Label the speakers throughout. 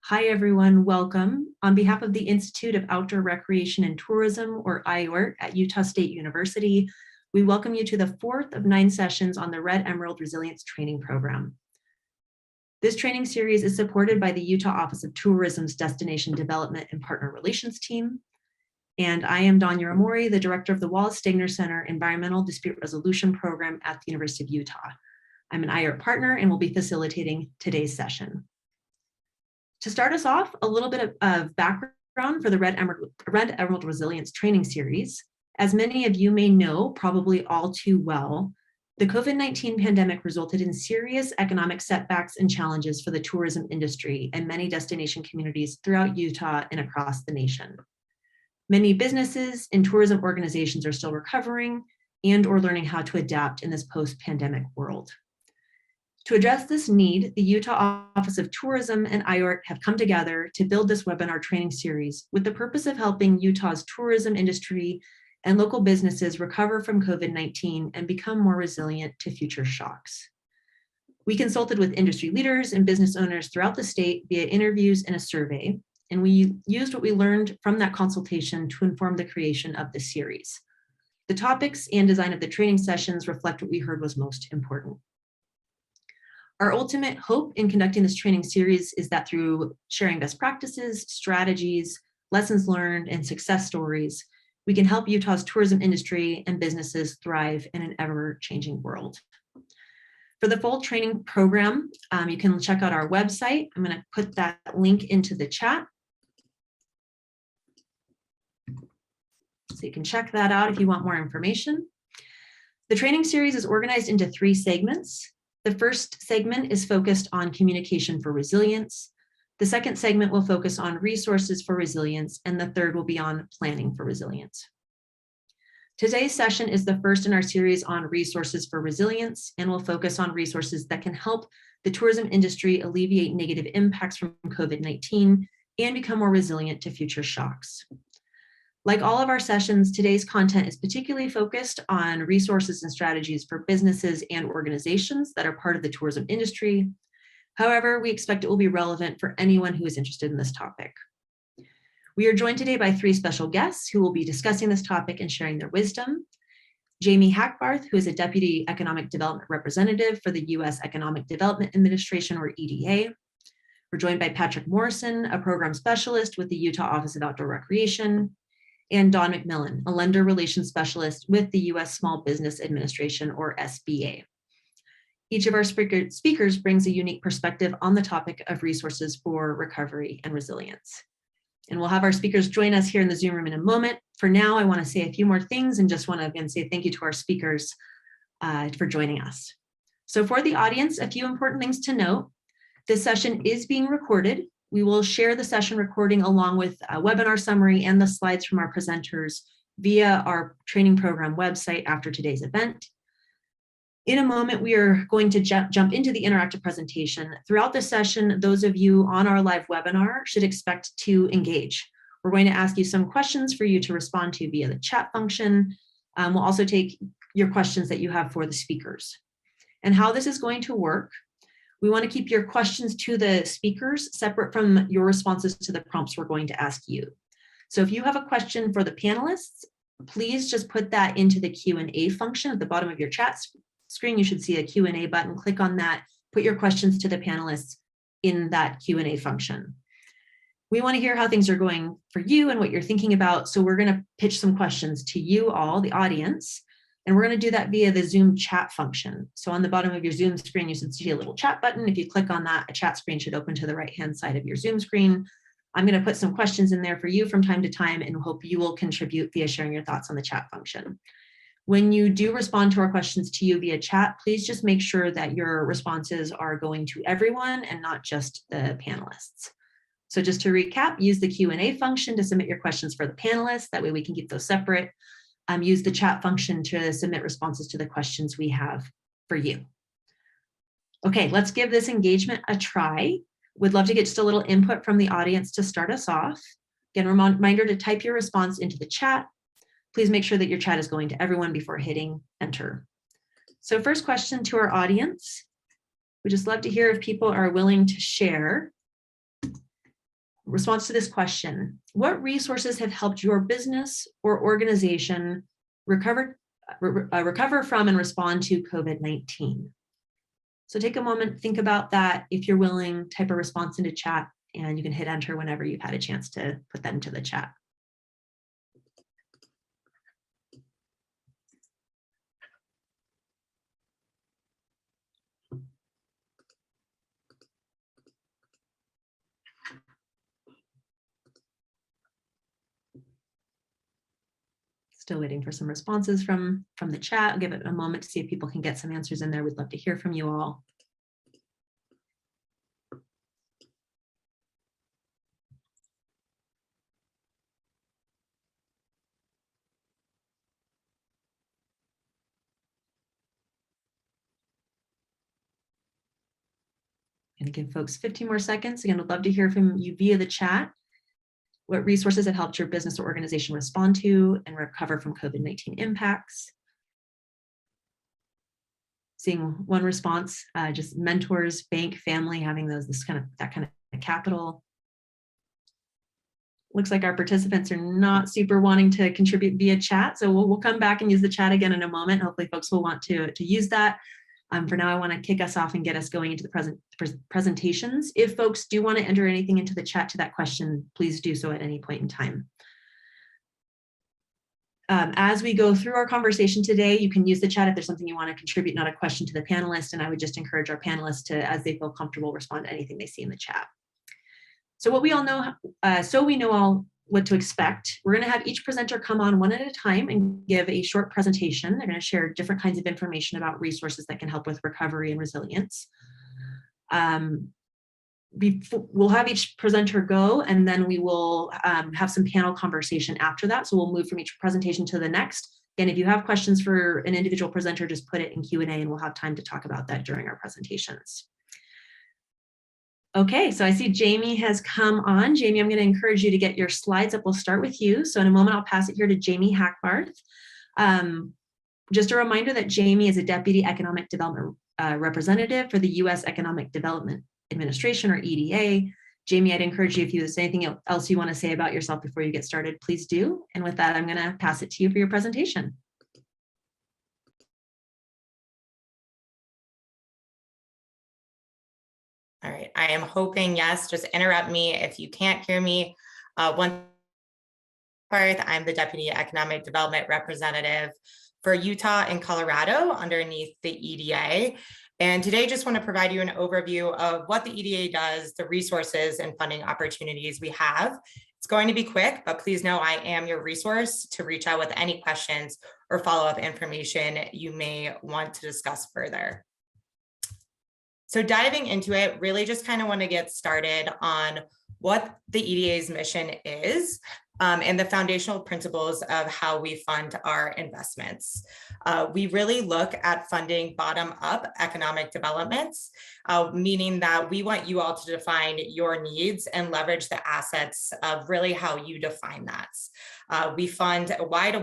Speaker 1: Hi, everyone. Welcome. On behalf of the Institute of Outdoor Recreation and Tourism, or IORT, at Utah State University, we welcome you to the fourth of 9 sessions on the Red Emerald Resilience Training Program. This training series is supported by the Utah Office of Tourism's Destination Development and Partner Relations team. And I am Dawn Uramori, the director of the Wallace Stegner Center Environmental Dispute Resolution Program at the University of Utah. I'm an IORT partner and will be facilitating today's session. To start us off, a little bit of background for the Red Emerald Resilience Training Series. As many of you may know, probably all too well, the COVID-19 pandemic resulted in serious economic setbacks and challenges for the tourism industry and many destination communities throughout Utah and across the nation. Many businesses and tourism organizations are still recovering and or learning how to adapt in this post-pandemic world. To address this need, the Utah Office of Tourism and IORT have come together to build this webinar training series with the purpose of helping Utah's tourism industry and local businesses recover from COVID-19 and become more resilient to future shocks. We consulted with industry leaders and business owners throughout the state via interviews and a survey, and we used what we learned from that consultation to inform the creation of this series. The topics and design of the training sessions reflect what we heard was most important. Our ultimate hope in conducting this training series is that through sharing best practices, strategies, lessons learned, and success stories, we can help Utah's tourism industry and businesses thrive in an ever-changing world. For the full training program, you can check out our website. I'm going to put that link into the chat. So you can check that out if you want more information. The training series is organized into 3 segments. The first segment is focused on communication for resilience. The second segment will focus on resources for resilience, and the third will be on planning for resilience. Today's session is the first in our series on resources for resilience, and will focus on resources that can help the tourism industry alleviate negative impacts from COVID-19 and become more resilient to future shocks. Like all of our sessions, today's content is particularly focused on resources and strategies for businesses and organizations that are part of the tourism industry. However, we expect it will be relevant for anyone who is interested in this topic. We are joined today by 3 special guests who will be discussing this topic and sharing their wisdom. Jamie Hackbarth, who is a Deputy Economic Development Representative for the U.S. Economic Development Administration, or EDA. We're joined by Patrick Morrison, a Program Specialist with the Utah Office of Outdoor Recreation, and MacMillan, a Lender Relations Specialist with the U.S. Small Business Administration, or SBA. Each of our speakers brings a unique perspective on the topic of resources for recovery and resilience. And we'll have our speakers join us here in the Zoom room in a moment. For now, I want to say a few more things and just want to again say thank you to our speakers for joining us. So for the audience, a few important things to note. This session is being recorded. We will share the session recording along with a webinar summary and the slides from our presenters via our training program website after today's event. In a moment, we are going to jump into the interactive presentation. Throughout the session, those of you on our live webinar should expect to engage. We're going to ask you some questions for you to respond to via the chat function. We'll also take your questions that you have for the speakers. And how this is going to work: we want to keep your questions to the speakers separate from your responses to the prompts we're going to ask you. So if you have a question for the panelists, please just put that into the Q&A function at the bottom of your chat screen. You should see a Q&A button. Click on that, put your questions to the panelists in that Q&A function. We want to hear how things are going for you and what you're thinking about. So we're going to pitch some questions to you all, the audience. And we're going to do that via the Zoom chat function. So on the bottom of your Zoom screen, you should see a little chat button. If you click on that, a chat screen should open to the right-hand side of your Zoom screen. I'm going to put some questions in there for you from time to time and hope you will contribute via sharing your thoughts on the chat function. When you do respond to our questions to you via chat, please just make sure that your responses are going to everyone and not just the panelists. So just to recap, use the Q&A function to submit your questions for the panelists. That way we can keep those separate. Use the chat function to submit responses to the questions we have for you. Okay, let's give this engagement a try. We'd love to get just a little input from the audience to start us off. Again, reminder to type your response into the chat. Please make sure that your chat is going to everyone before hitting enter. So first question to our audience. We'd just love to hear if people are willing to share response to this question: what resources have helped your business or organization recover from and respond to COVID-19? So take a moment, think about that. If you're willing, type a response into chat, and you can hit enter whenever you've had a chance to put that into the chat. Still waiting for some responses from the chat. I'll give it a moment to see if people can get some answers in there. We'd love to hear from you all. I'm going to give folks 15 more seconds. Again, I'd love to hear from you via the chat. What resources have helped your business or organization respond to and recover from COVID-19 impacts? Seeing one response, just mentors, bank, family, having that kind of capital. Looks like our participants are not super wanting to contribute via chat, so we'll come back and use the chat again in a moment. Hopefully folks will want to use that. For now, I want to kick us off and get us going into the presentations. If folks do want to enter anything into the chat to that question, please do so at any point in time. As we go through our conversation today, you can use the chat if there's something you want to contribute, not a question to the panelists, and I would just encourage our panelists to, as they feel comfortable, respond to anything they see in the chat. So what we all know, so we know all what to expect. We're going to have each presenter come on one at a time and give a short presentation. They're going to share different kinds of information about resources that can help with recovery and resilience. We'll have each presenter go, and then we will have some panel conversation after that. So we'll move from each presentation to the next. Again, if you have questions for an individual presenter, just put it in Q&A and we'll have time to talk about that during our presentations. Okay, so I see Jamie has come on. Jamie, I'm going to encourage you to get your slides up. We'll start with you. So in a moment, I'll pass it here to Jamie Hackbarth. Just a reminder that Jamie is a Deputy Economic Development Representative for the U.S. Economic Development Administration, or EDA. Jamie, I'd encourage you, if there's anything else you want to say about yourself before you get started, please do. And with that, I'm going to pass it to you for your presentation.
Speaker 2: All right, I am hoping, yes, just interrupt me if you can't hear me. I'm the Deputy Economic Development Representative for Utah and Colorado underneath the EDA. And today, just want to provide you an overview of what the EDA does, the resources and funding opportunities we have. It's going to be quick, but please know I am your resource to reach out with any questions or follow-up information you may want to discuss further. So diving into it, really just kind of want to get started on what the EDA's mission is and the foundational principles of how we fund our investments. We really look at funding bottom-up economic developments, meaning that we want you all to define your needs and leverage the assets of really how you define that. We fund a wide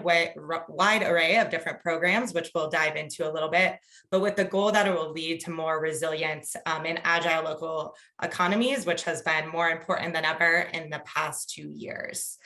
Speaker 2: array of different programs, which we'll dive into a little bit, but with the goal that it will lead to more resilient and agile local economies, which has been more important than ever in the past 2 years.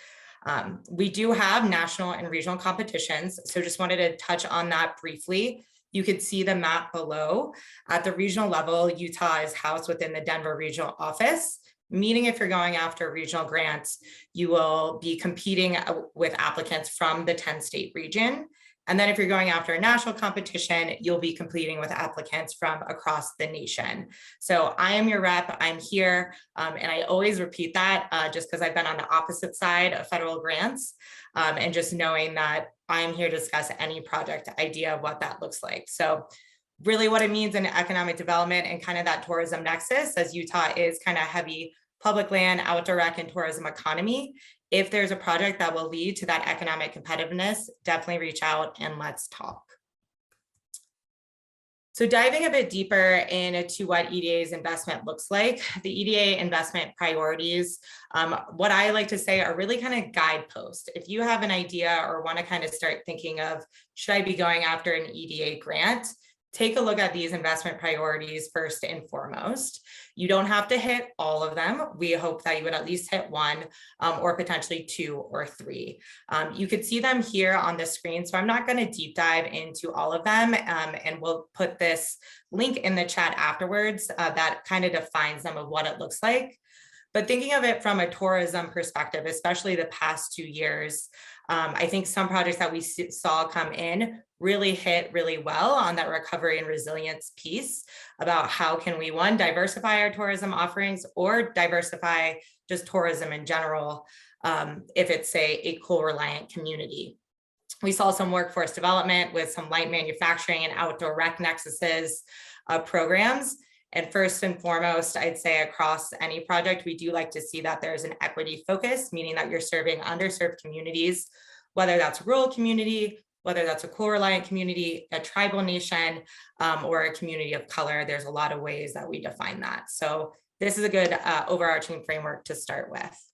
Speaker 2: We do have national and regional competitions, so just wanted to touch on that briefly. You could see the map below. At the regional level, Utah is housed within the Denver Regional Office, meaning if you're going after regional grants, you will be competing with applicants from the 10-state region. And then if you're going after a national competition, you'll be competing with applicants from across the nation. So I am your rep, I'm here, and I always repeat that just because I've been on the opposite side of federal grants, and just knowing that I'm here to discuss any project idea of what that looks like. So really what it means in economic development and kind of that tourism nexus, as Utah is kind of heavy public land, outdoor rec, and tourism economy. If there's a project that will lead to that economic competitiveness, definitely reach out and let's talk. So diving a bit deeper into what EDA's investment looks like, the EDA investment priorities, what I like to say are really kind of guideposts. If you have an idea or want to kind of start thinking of, should I be going after an EDA grant? take a look at these investment priorities first and foremost. You don't have to hit all of them. We hope that you would at least hit one or potentially 2 or 3. You could see them here on the screen, so I'm not going to deep dive into all of them, and we'll put this link in the chat afterwards that kind of defines some of what it looks like. But thinking of it from a tourism perspective, especially the past 2 years, I think some projects that we saw come in really hit really well on that recovery and resilience piece about how can we, one, diversify our tourism offerings or diversify just tourism in general, if it's, say, a coal-reliant community. We saw some workforce development with some light manufacturing and outdoor rec nexuses programs. And first and foremost, I'd say across any project, we do like to see that there's an equity focus, meaning that you're serving underserved communities, whether that's a rural community, whether that's a coal-reliant community, a tribal nation, or a community of color. There's a lot of ways that we define that. So this is a good overarching framework to start with.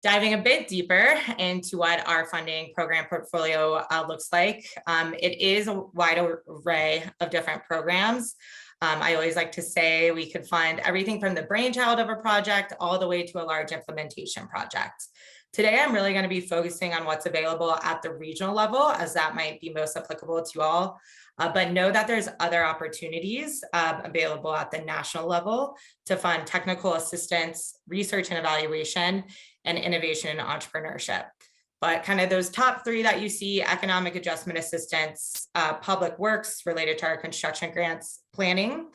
Speaker 2: Diving a bit deeper into what our funding program portfolio looks like, it is a wide array of different programs. I always like to say we could fund everything from the brainchild of a project all the way to a large implementation project. Today, I'm really going to be focusing on what's available at the regional level, as that might be most applicable to you all. But know that there's other opportunities available at the national level to fund technical assistance, research and evaluation, and innovation and entrepreneurship. But kind of those top 3 that you see, economic adjustment assistance, public works related to our construction grants planning,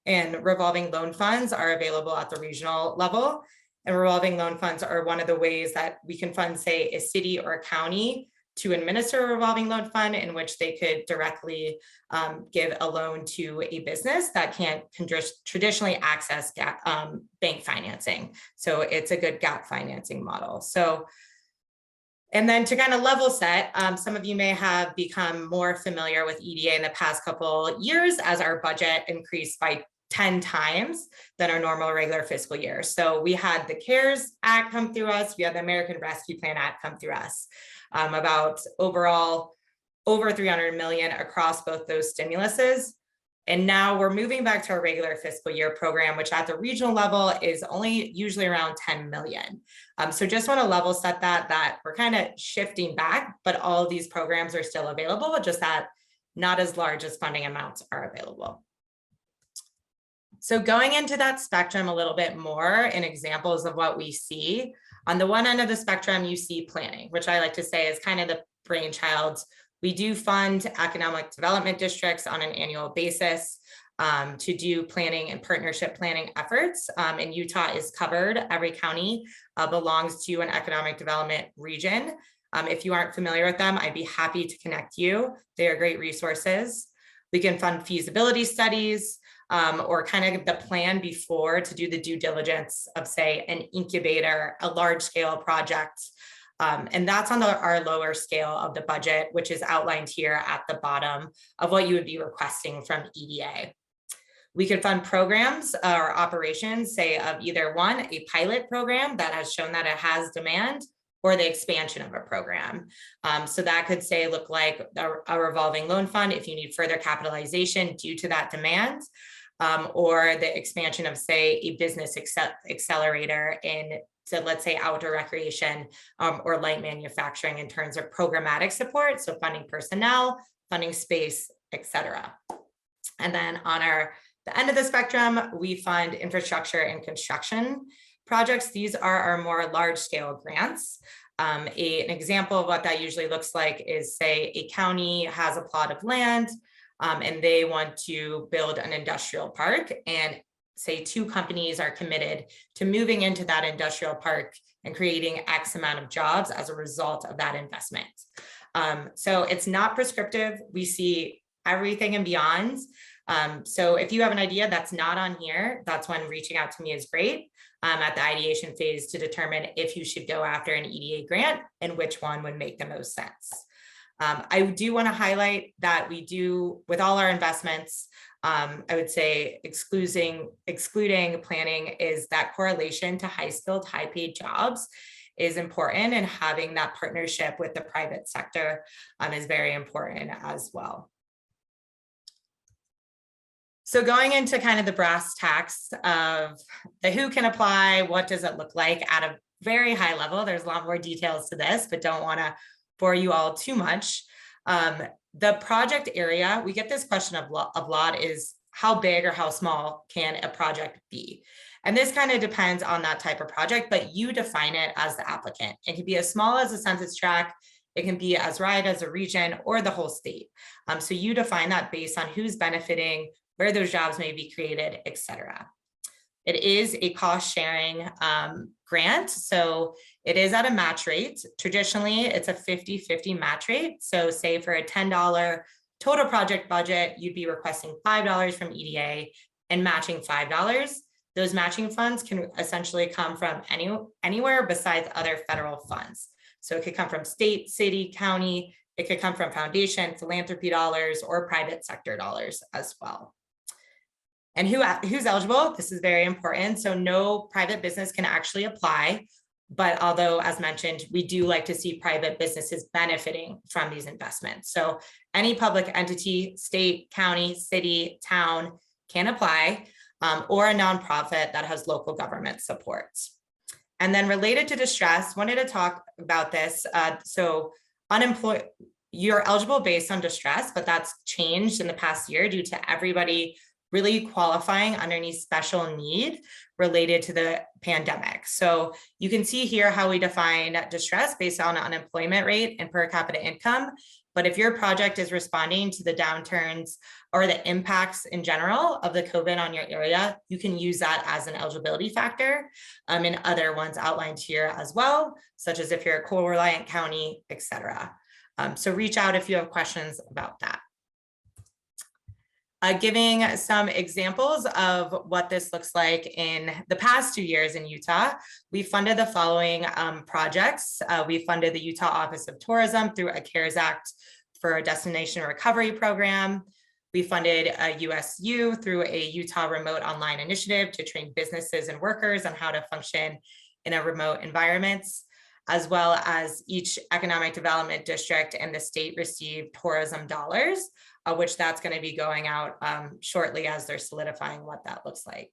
Speaker 2: and revolving loan funds are available at the regional level. And revolving loan funds are one of the ways that we can fund, say, a city or a county to administer a revolving loan fund in which they could directly give a loan to a business that can't traditionally access bank financing. So it's a good gap financing model. So, and then to kind of level set, some of you may have become more familiar with EDA in the past couple years as our budget increased by 10 times than our normal regular fiscal year. So we had the CARES Act come through us, we had the American Rescue Plan Act come through us, about overall over 300 million across both those stimuluses. And now we're moving back to our regular fiscal year program, which at the regional level is only usually around 10 million. So just want to level set that we're kind of shifting back, but all of these programs are still available, just that not as large as funding amounts are available. So going into that spectrum a little bit more in examples of what we see, on the one end of the spectrum, you see planning, which I like to say is kind of the brainchild. We do fund economic development districts on an annual basis to do planning and partnership planning efforts. And Utah is covered. Every county belongs to an economic development region. If you aren't familiar with them, I'd be happy to connect you. They are great resources. We can fund feasibility studies, or kind of the plan before to do the due diligence of, say, an incubator, a large scale project. And that's on our lower scale of the budget, which is outlined here at the bottom of what you would be requesting from EDA. We could fund programs or operations, say, of either one, a pilot program that has shown that it has demand, or the expansion of a program. So that could, say, look like a revolving loan fund if you need further capitalization due to that demand, or the expansion of, say, a business accelerator in, so let's say, outdoor recreation or light manufacturing in terms of programmatic support, so funding personnel, funding space, etc. And then on the end of the spectrum, we fund infrastructure and construction projects. These are our more large scale grants. An example of what that usually looks like is, say, a county has a plot of land and they want to build an industrial park, and say 2 companies are committed to moving into that industrial park and creating X amount of jobs as a result of that investment. So it's not prescriptive. We see everything and beyond. So if you have an idea that's not on here, that's when reaching out to me is great at the ideation phase to determine if you should go after an EDA grant and which one would make the most sense. I do want to highlight that we do, with all our investments, I would say excluding planning, is that correlation to high-skilled, high-paid jobs is important, and having that partnership with the private sector is very important as well. So going into kind of the brass tacks of the who can apply, what does it look like at a very high level? There's a lot more details to this, but don't want to bore you all too much. The project area, we get this question a lot is how big or how small can a project be? And this kind of depends on that type of project, but you define it as the applicant. It can be as small as a census tract. It can be as wide as a region or the whole state. So you define that based on who's benefiting, where those jobs may be created, et cetera. It is a cost sharing grant. So it is at a match rate. Traditionally, it's a 50-50 match rate. So say for a $10 total project budget, you'd be requesting $5 from EDA and matching $5. Those matching funds can essentially come from anywhere besides other federal funds. So it could come from state, city, county. It could come from foundation, philanthropy dollars, or private sector dollars as well. And who's eligible? This is very important. So no private business can actually apply. But although, as mentioned, we do like to see private businesses benefiting from these investments. So any public entity, state, county, city, town can apply, or a nonprofit that has local government support. And then related to distress, wanted to talk about this. So unemployed, you're eligible based on distress, but that's changed in the past year due to everybody really qualifying underneath special need related to the pandemic. So you can see here how we define distress based on unemployment rate and per capita income. But if your project is responding to the downturns or the impacts in general of the COVID on your area, you can use that as an eligibility factor, and other ones outlined here as well, such as if you're a coal-reliant county, et cetera. So reach out if you have questions about that. Giving some examples of what this looks like in the past 2 years in Utah, we funded the following projects. We funded the Utah Office of Tourism through a CARES Act for a destination recovery program. We funded a USU through a Utah Remote Online Initiative to train businesses and workers on how to function in a remote environments, as well as each economic development district and the state received tourism dollars, which that's going to be going out shortly as they're solidifying what that looks like.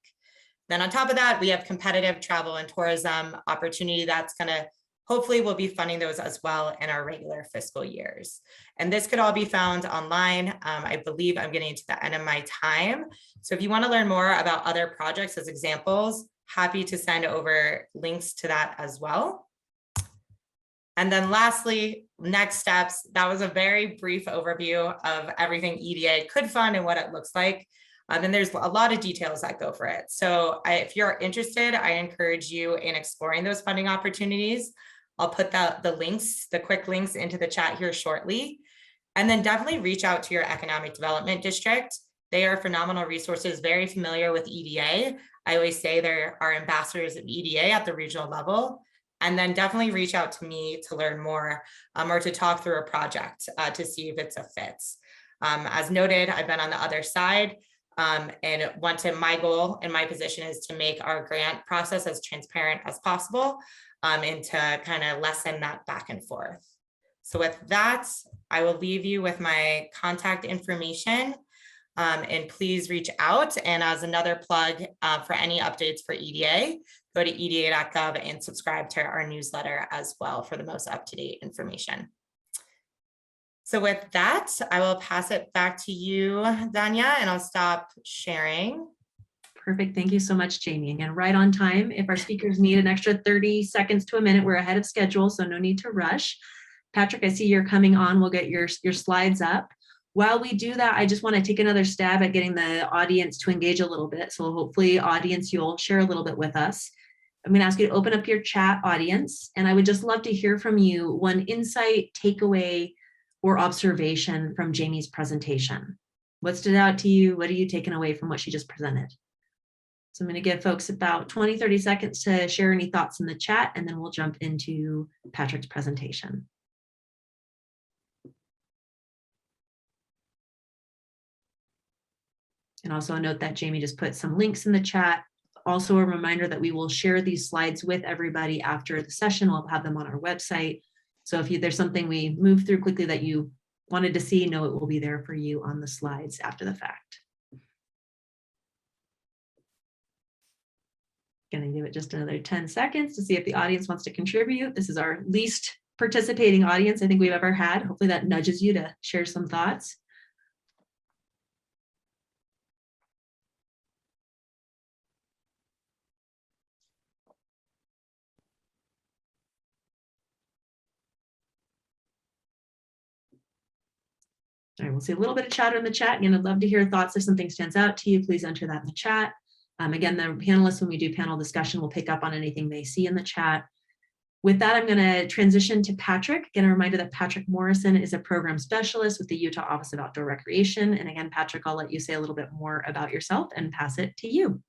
Speaker 2: Then on top of that, we have competitive travel and tourism opportunity that's going to, hopefully we'll be funding those as well in our regular fiscal years. And this could all be found online. I believe I'm getting to the end of my time. So if you want to learn more about other projects as examples, happy to send over links to that as well. And then lastly, next steps. That was a very brief overview of everything EDA could fund and what it looks like. And there's a lot of details that go for it. So if you're interested, I encourage you in exploring those funding opportunities. I'll put the links, the quick links into the chat here shortly. And then definitely reach out to your economic development district. They are phenomenal resources, very familiar with EDA. I always say there are ambassadors of EDA at the regional level. And then definitely reach out to me to learn more or to talk through a project to see if it's a fit. As noted, I've been on the other side and my goal and my position is to make our grant process as transparent as possible and to kind of lessen that back and forth. So with that, I will leave you with my contact information and please reach out. And as another plug for any updates for EDA, go to eda.gov and subscribe to our newsletter as well for the most up-to-date information. So with that, I will pass it back to you, Danya, and I'll stop sharing.
Speaker 1: Perfect. Thank you so much, Jamie. Again, right on time. If our speakers need an extra 30 seconds to a minute, we're ahead of schedule, so no need to rush. Patrick, I see you're coming on. We'll get your slides up. While we do that, I just want to take another stab at getting the audience to engage a little bit. So hopefully, audience, you'll share a little bit with us. I'm going to ask you to open up your chat, audience, and I would just love to hear from you one insight, takeaway, or observation from Jamie's presentation. What stood out to you? What are you taking away from what she just presented? So I'm going to give folks about 20, 30 seconds to share any thoughts in the chat, and then we'll jump into Patrick's presentation. And also a note that Jamie just put some links in the chat. Also a reminder that we will share these slides with everybody after the session. We'll have them on our website. So if there's something we move through quickly that you wanted to see, know it will be there for you on the slides after the fact. Gonna give it just another 10 seconds to see if the audience wants to contribute. This is our least participating audience I think we've ever had. Hopefully that nudges you to share some thoughts. All right, we'll see a little bit of chatter in the chat. Again, I'd love to hear thoughts. If something stands out to you, please enter that in the chat. Again, the panelists, when we do panel discussion, will pick up on anything they see in the chat. With that, I'm going to transition to Patrick. Again, a reminder that Patrick Morrison is a program specialist with the Utah Office of Outdoor Recreation. And again, Patrick, I'll let you say a little bit more about yourself and pass it to you.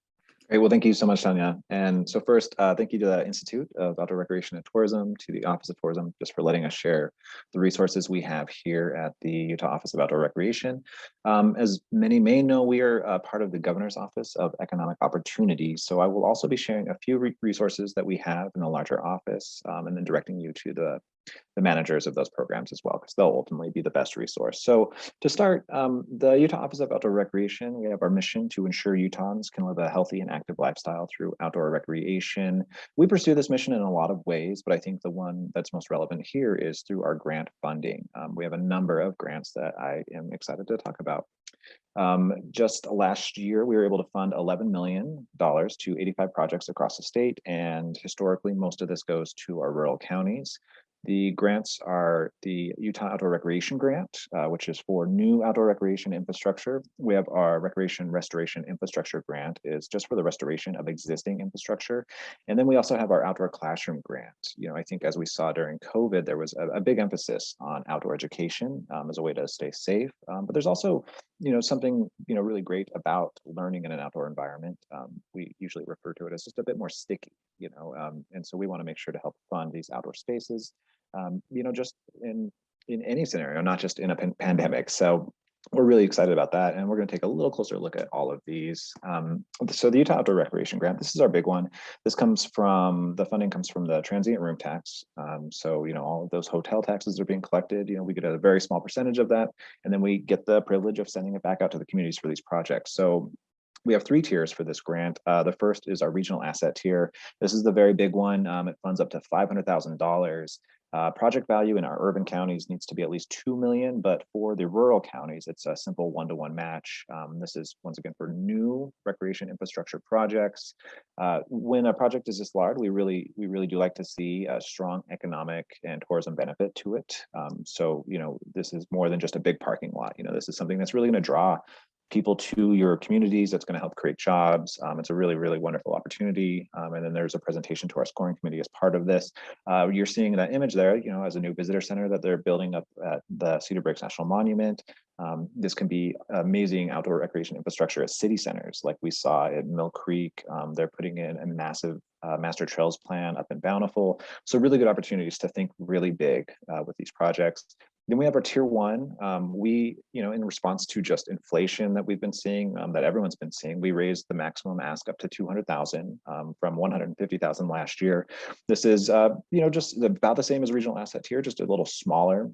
Speaker 3: Great. Well, thank you so much, Tanya. And so first, thank you to the Institute of Outdoor Recreation and Tourism, to the Office of Tourism, just for letting us share the resources we have here at the Utah Office of Outdoor Recreation. As many may know, we are part of the Governor's Office of Economic Opportunity. So I will also be sharing a few resources that we have in the larger office, and then directing you to the managers of those programs as well, because they'll ultimately be the best resource. So to start, the Utah Office of Outdoor Recreation, we have our mission to ensure Utahns can live a healthy and active lifestyle through outdoor recreation. We pursue this mission in a lot of ways, but I think the one that's most relevant here is through our grant funding. We have a number of grants that I am excited to talk about. Just last year, we were able to fund $11 million to 85 projects across the state, and historically, most of this goes to our rural counties. The grants are the Utah Outdoor Recreation Grant, which is for new outdoor recreation infrastructure. We have our Recreation Restoration Infrastructure Grant, is just for the restoration of existing infrastructure. And then we also have our Outdoor Classroom Grant. You know, I think as we saw during COVID, there was a big emphasis on outdoor education as a way to stay safe. But there's also, you know, something, you know, really great about learning in an outdoor environment. We usually refer to it as just a bit more sticky, you know, and so we want to make sure to help fund these outdoor spaces. You know, just in any scenario, not just in a pandemic. So we're really excited about that. And we're going to take a little closer look at all of these. So the Utah Outdoor Recreation Grant, this is our big one. This comes from, the funding comes from the transient room tax. So, you know, all of those hotel taxes are being collected. You know, we get a very small percentage of that. And then we get the privilege of sending it back out to the communities for these projects. So we have 3 tiers for this grant. The first is our regional asset tier. This is the very big one. It funds up to $500,000. Project value in our urban counties needs to be at least $2 million, but for the rural counties, it's a simple 1-to-1 match. This is once again for new recreation infrastructure projects. When a project is this large, we really do like to see a strong economic and tourism benefit to it. So, you know, this is more than just a big parking lot. You know, this is something that's really going to draw people to your communities. That's going to help create jobs. It's a really, really wonderful opportunity. And then there's a presentation to our scoring committee as part of this. You're seeing that image there, you know, as a new visitor center that they're building up at the Cedar Breaks National Monument. This can be amazing outdoor recreation infrastructure at city centers, like we saw at Mill Creek. They're putting in a massive master trails plan up in Bountiful. So really good opportunities to think really big with these projects. Then we have our tier 1. We, you know, in response to just inflation that we've been seeing, that everyone's been seeing, we raised the maximum ask up to $200,000 from $150,000 last year. This is, you know, just about the same as regional asset tier, just a little smaller.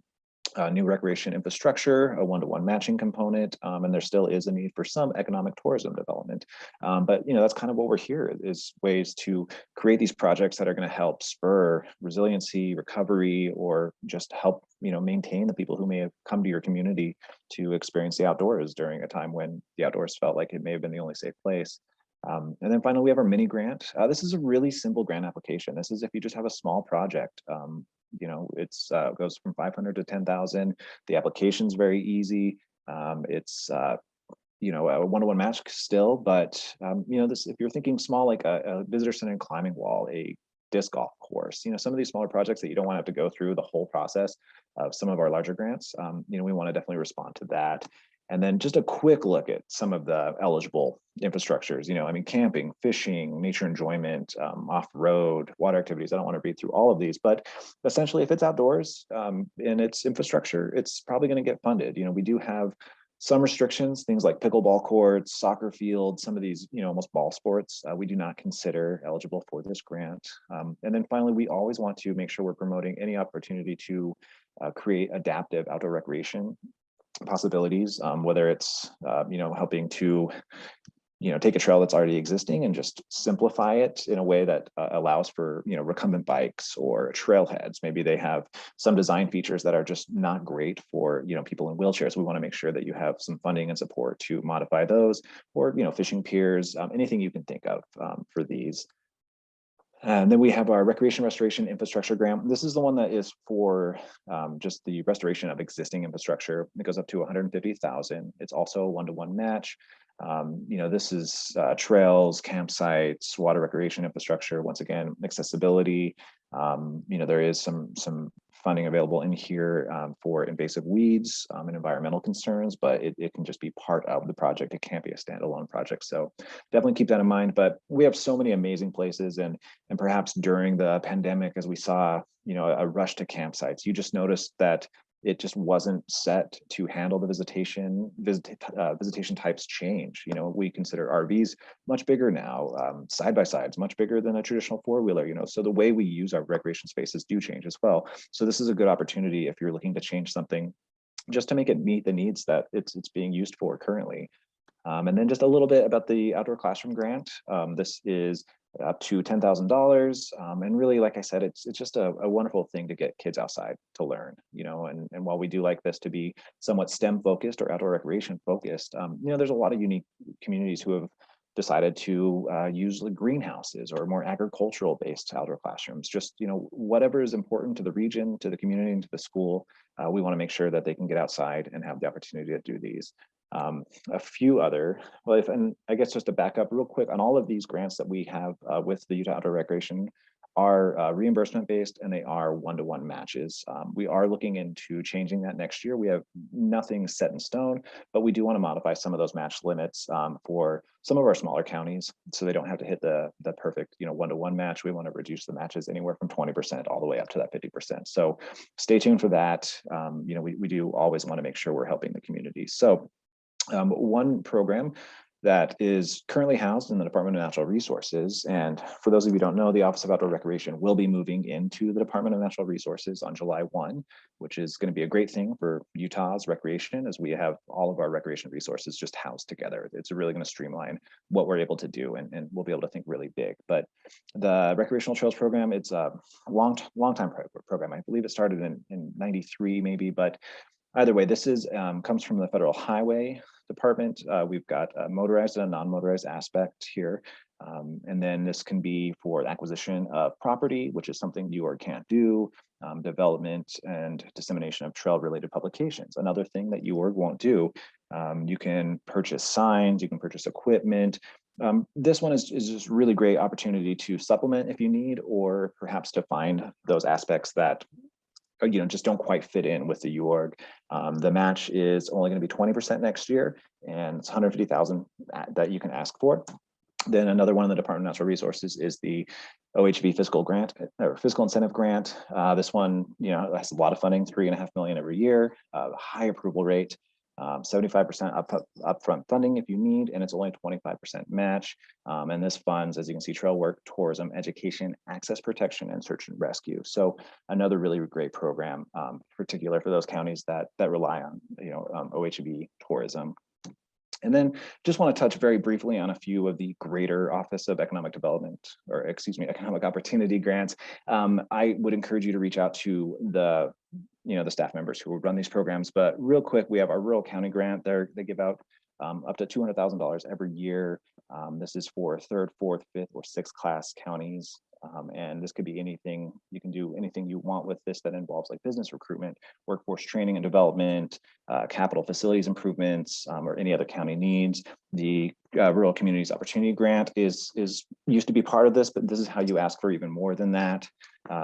Speaker 3: New recreation infrastructure, a 1-to-1 matching component, and there still is a need for some economic tourism development. But you know, that's kind of what we're here, is ways to create these projects that are going to help spur resiliency, recovery, or just help, you know, maintain the people who may have come to your community to experience the outdoors during a time when the outdoors felt like it may have been the only safe place. And then finally, we have our mini grant. This is a really simple grant application. This is if you just have a small project. You know, it's goes from 500 to 10,000. The application's very easy. It's you know, a 1-to-1 match still, but you know, this, if you're thinking small, like a visitor center and climbing wall, a disc golf course, you know, some of these smaller projects that you don't want to have to go through the whole process of some of our larger grants, you know, we want to definitely respond to that. And then just a quick look at some of the eligible infrastructures, you know, I mean, camping, fishing, nature enjoyment, off-road, water activities. I don't want to read through all of these, but essentially if it's outdoors and it's infrastructure, it's probably going to get funded. You know, we do have some restrictions, things like pickleball courts, soccer fields, some of these, you know, almost ball sports, we do not consider eligible for this grant. And then finally, we always want to make sure we're promoting any opportunity to create adaptive outdoor recreation possibilities, whether it's, you know, helping to take a trail that's already existing and just simplify it in a way that allows for, recumbent bikes or trailheads. Maybe they have some design features that are just not great for, people in wheelchairs. We want to make sure that you have some funding and support to modify those, or, fishing piers, anything you can think of for these. And then we have our recreation restoration infrastructure grant. This is the one that is for just the restoration of existing infrastructure. It goes up to 150,000. It's also a one-to-one match. This is trails, campsites, water recreation infrastructure. Once again, accessibility. There is some funding available in here for invasive weeds and environmental concerns, but it can just be part of the project. It can't be a standalone project. So definitely keep that in mind. But we have so many amazing places, and perhaps during the pandemic, as we saw, a rush to campsites, you just noticed that it just wasn't set to handle the visitation types change. We consider RVs much bigger now, side-by-sides much bigger than a traditional four-wheeler, so the way we use our recreation spaces do change as well. So this is a good opportunity if you're looking to change something, just to make it meet the needs that it's being used for currently. And then just a little bit about the outdoor classroom grant. This is up to $10,000. And really, like I said, it's just a wonderful thing to get kids outside to learn, and while we do like this to be somewhat STEM focused or outdoor recreation focused, there's a lot of unique communities who have decided to use greenhouses or more agricultural based outdoor classrooms. Just, whatever is important to the region, to the community, and to the school, we want to make sure that they can get outside and have the opportunity to do these. A few other, and I guess just to back up real quick, on all of these grants that we have with the Utah Outdoor Recreation are reimbursement based, and they are one-to-one matches. We are looking into changing that next year. We have nothing set in stone, but we do want to modify some of those match limits for some of our smaller counties, so they don't have to hit the perfect one-to-one match. We want to reduce the matches anywhere from 20% all the way up to that 50%. So stay tuned for that. We do always want to make sure we're helping the community. So one program that is currently housed in the Department of Natural Resources. And for those of you who don't know, the Office of Outdoor Recreation will be moving into the Department of Natural Resources on July 1, which is going to be a great thing for Utah's recreation, as we have all of our recreation resources just housed together. It's really going to streamline what we're able to do, and we'll be able to think really big. But the Recreational Trails Program, it's a long time program. I believe it started in 93 maybe, but either way, this is comes from the Federal Highway Department. We've got a motorized and a non-motorized aspect here. And then this can be for acquisition of property, which is something UORG can't do, development and dissemination of trail-related publications. Another thing that UORG won't do. You can purchase signs, you can purchase equipment. This one is just a really great opportunity to supplement if you need, or perhaps to find those aspects that just don't quite fit in with the UORG. The match is only going to be 20% next year, and it's 150,000 that you can ask for. Then another one in the Department of Natural Resources is the OHV fiscal grant or fiscal incentive grant. This one, has a lot of funding, $3.5 million every year, high approval rate. 75% upfront funding if you need, and it's only 25% match. And this funds, as you can see, trail work, tourism, education, access protection, and search and rescue. So another really great program, particular for those counties that rely on OHV tourism. And then just want to touch very briefly on a few of the greater Office of Economic Development, or Economic Opportunity grants. I would encourage you to reach out to the staff members who will run these programs. But real quick, we have our Rural County Grant. They give out up to $200,000 every year. This is for 3rd, 4th, 5th, or 6th class counties. And this could be anything. You can do anything you want with this that involves like business recruitment, workforce training and development, capital facilities improvements, or any other county needs. The Rural Communities Opportunity Grant is used to be part of this, but this is how you ask for even more than that.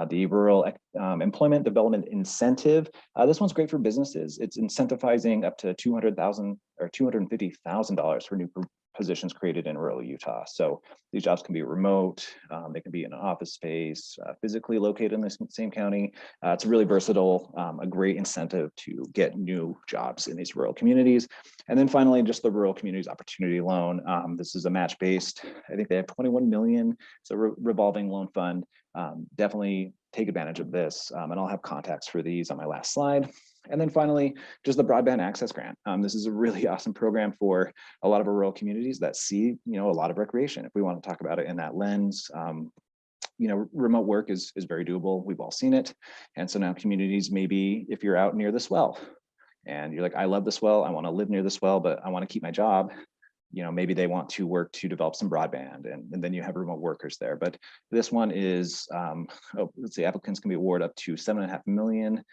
Speaker 3: The Rural Employment Development Incentive. This one's great for businesses. It's incentivizing up to $200,000 or $250,000 for new positions created in rural Utah. So these jobs can be remote, they can be in an office space, physically located in the same county. It's really versatile, a great incentive to get new jobs in these rural communities. And then finally, just the Rural Communities Opportunity Loan. This is a match-based, I think they have 21 million. It's a revolving loan fund. Definitely take advantage of this. And I'll have contacts for these on my last slide. And then finally, just the broadband access grant. This is a really awesome program for a lot of our rural communities that see, a lot of recreation. If we want to talk about it in that lens, remote work is very doable. We've all seen it. And so now communities, maybe if you're out near this well and you're like, I love this well, I want to live near this well, but I want to keep my job. Maybe they want to work to develop some broadband, and then you have remote workers there. But this one is, let's see, applicants can be awarded up to $7.5 million.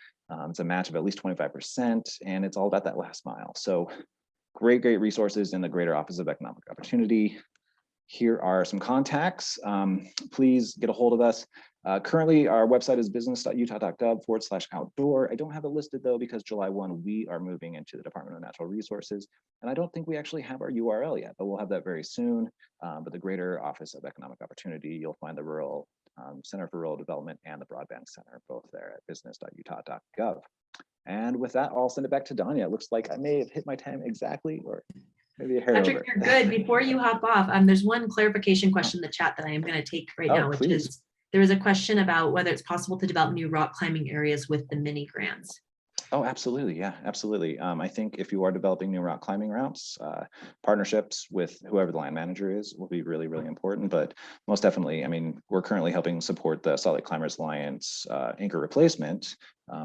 Speaker 3: It's a match of at least 25%, and it's all about that last mile. So great resources in the Greater Office of Economic Opportunity. Here are some contacts. Please get a hold of us. Currently, our website is business.utah.gov/outdoor. I don't have it listed though, because July 1, we are moving into the Department of Natural Resources. And I don't think we actually have our URL yet, but we'll have that very soon. But the Greater Office of Economic Opportunity, you'll find the Rural Center for Rural Development and the Broadband Center, both there at business.utah.gov. And with that, I'll send it back to Danya. It looks like I may have hit my time exactly, or maybe a hair
Speaker 1: Patrick,
Speaker 3: over.
Speaker 1: you're good. Before you hop off, there's one clarification question in the chat that I am going to take right now, which
Speaker 3: please.
Speaker 1: is there is a question about whether it's possible to develop new rock climbing areas with the mini grants.
Speaker 3: Oh, absolutely. Yeah, absolutely. I think if you are developing new rock climbing routes, partnerships with whoever the land manager is will be really, really important. But most definitely, we're currently helping support the Salt Lake Climbers Alliance anchor replacement.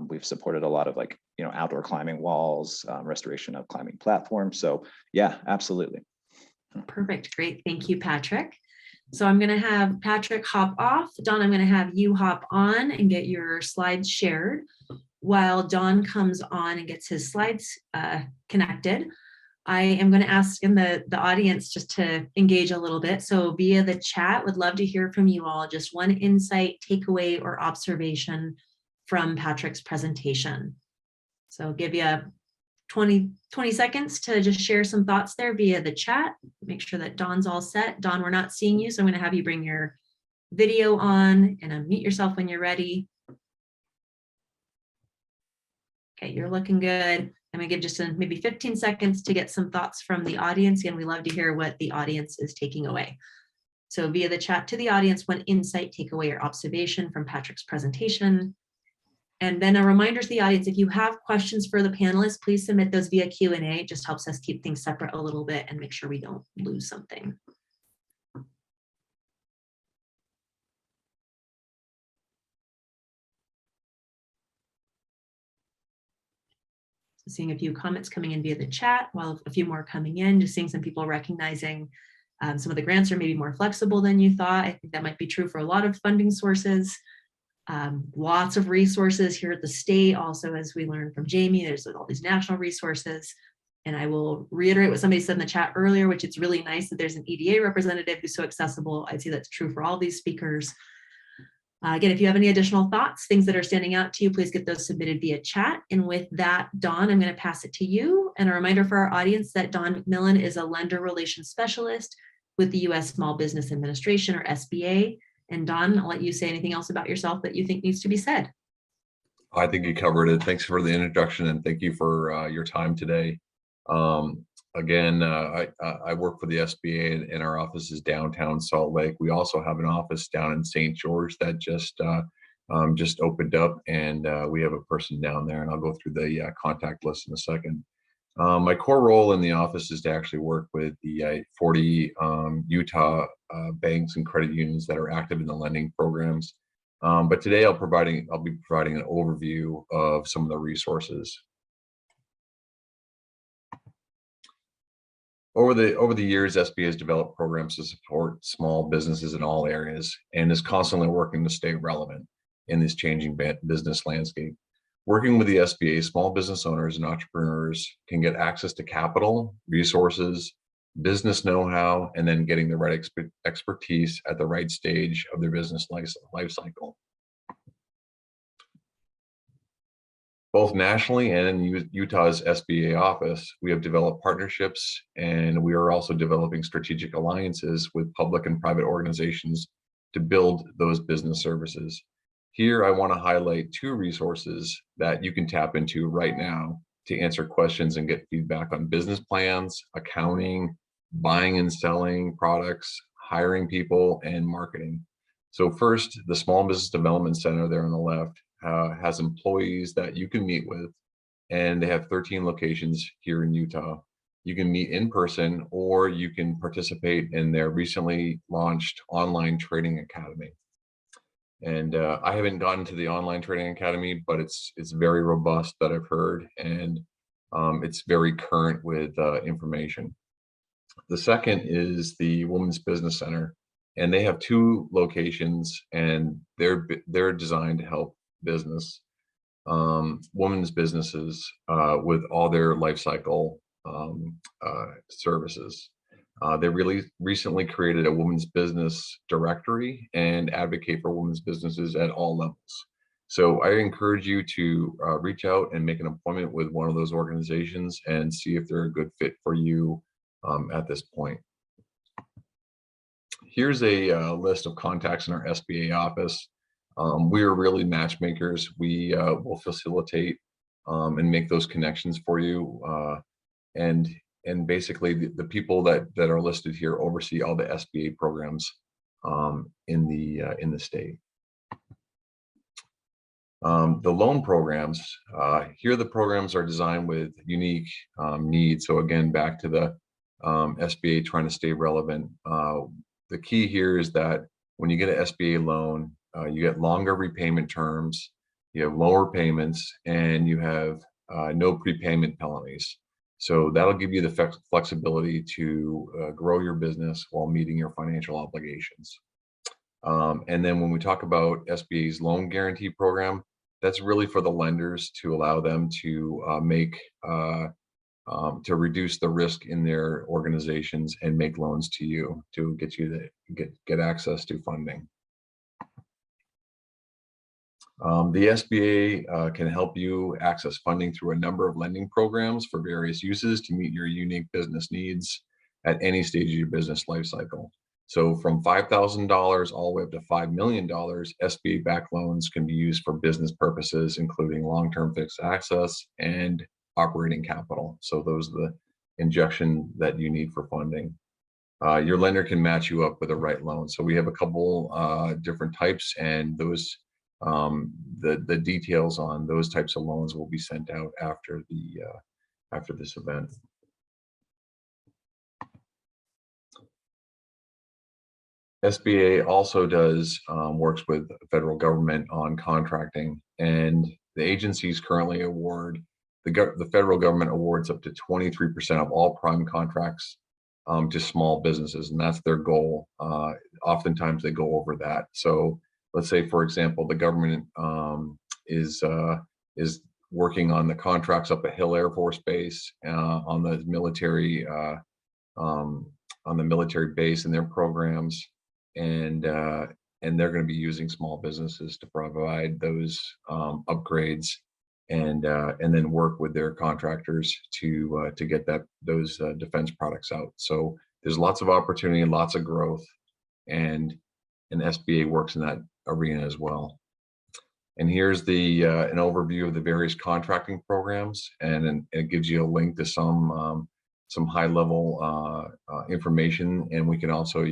Speaker 3: We've supported a lot of outdoor climbing walls, restoration of climbing platforms. So yeah, absolutely.
Speaker 1: Perfect. Great. Thank you, Patrick. So I'm going to have Patrick hop off. Don, I'm going to have you hop on and get your slides shared. While Don comes on and gets his slides connected, I am going to ask in the audience just to engage a little bit. So via the chat, would love to hear from you all. Just one insight, takeaway, or observation from Patrick's presentation. So I'll give you 20 seconds to just share some thoughts there via the chat. Make sure that Don's all set. Don, we're not seeing you, so I'm going to have you bring your video on and unmute yourself when you're ready. Okay, you're looking good. I'm going to give just maybe 15 seconds to get some thoughts from the audience. And we love to hear what the audience is taking away. So via the chat to the audience, one insight, takeaway, or observation from Patrick's presentation. And then a reminder to the audience, if you have questions for the panelists, please submit those via Q&A. It just helps us keep things separate a little bit and make sure we don't lose something. Seeing a few comments coming in via the chat, while a few more coming in, just seeing some people recognizing some of the grants are maybe more flexible than you thought. I think that might be true for a lot of funding sources. Lots of resources here at the state. Also, as we learned from Jamie, there's all these national resources. And I will reiterate what somebody said in the chat earlier, which it's really nice that there's an EDA representative who's so accessible. I'd say that's true for all these speakers. Again, if you have any additional thoughts, things that are standing out to you, please get those submitted via chat. And with that, Dawn, I'm going to pass it to you. And a reminder for our audience that Dawn MacMillan is a lender relations specialist with the U.S. Small Business Administration, or SBA. And Dawn, I'll let you say anything else about yourself that you think needs to be said.
Speaker 4: I think you covered it. Thanks for the introduction, and thank you for your time today. Again, I work for the SBA, and our office is downtown Salt Lake. We also have an office down in St. George that just opened up, and we have a person down there, and I'll go through the contact list in a second. My core role in the office is to actually work with the 40 Utah banks and credit unions that are active in the lending programs. But today I'll be providing an overview of some of the resources. Over the years, SBA has developed programs to support small businesses in all areas and is constantly working to stay relevant in this changing business landscape. Working with the SBA, small business owners and entrepreneurs can get access to capital, resources, business know-how, and then getting the right expertise at the right stage of their business life cycle. Both nationally and in Utah's SBA office, we have developed partnerships, and we are also developing strategic alliances with public and private organizations to build those business services. Here, I want to highlight two resources that you can tap into right now to answer questions and get feedback on business plans, accounting, buying and selling products, hiring people, and marketing. So first, the Small Business Development Center there on the left has employees that you can meet with, and they have 13 locations here in Utah. You can meet in person, or you can participate in their recently launched online training academy. And I haven't gotten to the online training academy, but it's very robust that I've heard, and it's very current with information. The second is the Women's Business Center, and they have 2 locations, and they're designed to help women's businesses with all their life cycle services. They really recently created a women's business directory and advocate for women's businesses at all levels. So I encourage you to reach out and make an appointment with one of those organizations and see if they're a good fit for you at this point. Here's a list of contacts in our SBA office. We are really matchmakers. We will facilitate and make those connections for you. And basically the people that are listed here oversee all the SBA programs in the state. The loan programs, here the programs are designed with unique needs. So again, back to the SBA trying to stay relevant. The key here is that when you get an SBA loan, you get longer repayment terms, you have lower payments, and you have no prepayment penalties. So that'll give you the flexibility to grow your business while meeting your financial obligations. And then when we talk about SBA's loan guarantee program, that's really for the lenders to allow them to to reduce the risk in their organizations and make loans to you to get you to get access to funding. The SBA can help you access funding through a number of lending programs for various uses to meet your unique business needs at any stage of your business life cycle. So from $5,000 all the way up to $5 million, SBA-backed loans can be used for business purposes, including long-term fixed access and operating capital. So those are the injection that you need for funding. Your lender can match you up with the right loan. So we have a couple different types, and those the details on those types of loans will be sent out after this event. SBA also does works with the federal government on contracting, and the agencies currently award the federal government awards up to 23% of all prime contracts to small businesses, and that's their goal. Oftentimes they go over that. So let's say, for example, the government is working on the contracts up at Hill Air Force Base on the military base and their programs, and they're going to be using small businesses to provide those upgrades, and then work with their contractors to get those defense products out. So there's lots of opportunity and lots of growth, and SBA works in that arena as well. And here's the an overview of the various contracting programs, and it gives you a link to some high-level information. And you can also